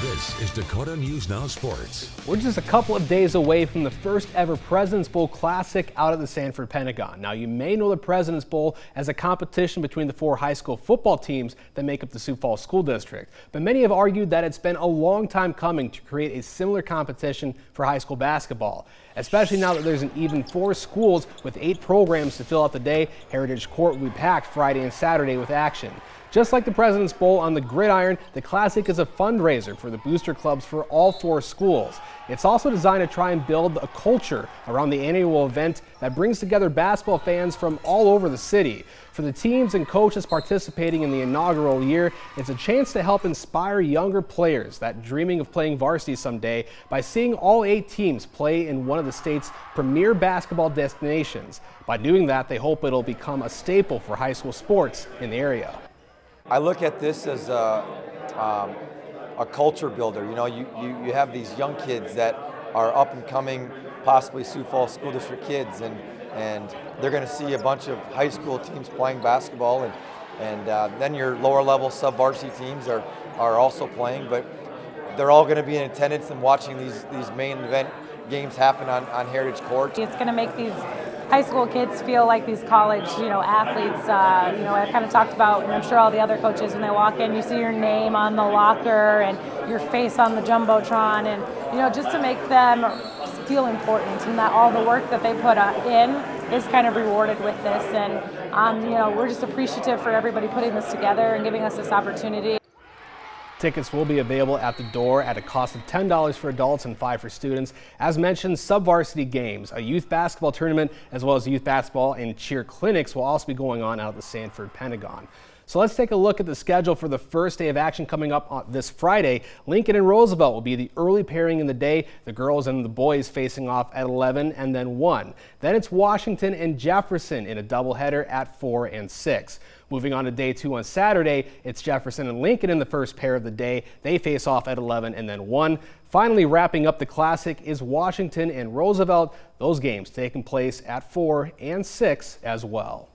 This is Dakota News Now Sports. We're just a couple of days away from the first ever Presidents Bowl Classic out at the Sanford Pentagon. Now, you may know the Presidents Bowl as a competition between the 4 high school football teams that make up the Sioux Falls School District. But many have argued that it's been a long time coming to create a similar competition for high school basketball. Especially now that there's an even 4 schools with 8 programs to fill out the day, Heritage Court will be packed Friday and Saturday with action. Just like the Presidents Bowl on the gridiron, the Classic is a fundraiser for the booster clubs for all 4 schools. It's also designed to try and build a culture around the annual event that brings together basketball fans from all over the city. For the teams and coaches participating in the inaugural year, it's a chance to help inspire younger players that dreaming of playing varsity someday by seeing all 8 teams play in one of the state's premier basketball destinations. By doing that, they hope it'll become a staple for high school sports in the area. I look at this as a culture builder. You know, you have these young kids that are up and coming, possibly Sioux Falls School District kids, and they're going to see a bunch of high school teams playing basketball, and then your lower level sub-varsity teams are also playing, but they're all going to be in attendance and watching these main event games happen on Heritage Court. It's going to make these high school kids feel like these college, athletes. I kind of talked about, and I'm sure all the other coaches, when they walk in, you see your name on the locker and your face on the Jumbotron, and, just to make them feel important and that all the work that they put in is kind of rewarded with this. And, we're just appreciative for everybody putting this together and giving us this opportunity. Tickets will be available at the door at a cost of $10 for adults and $5 for students. As mentioned, sub-varsity games, a youth basketball tournament, as well as youth basketball and cheer clinics will also be going on out at the Sanford Pentagon. So let's take a look at the schedule for the first day of action coming up on this Friday. Lincoln and Roosevelt will be the early pairing in the day. The girls and the boys facing off at 11 and then 1. Then it's Washington and Jefferson in a doubleheader at 4 and 6. Moving on to day 2 on Saturday, it's Jefferson and Lincoln in the first pair of the day. They face off at 11 and then 1. Finally, wrapping up the Classic is Washington and Roosevelt. Those games taking place at 4 and 6 as well.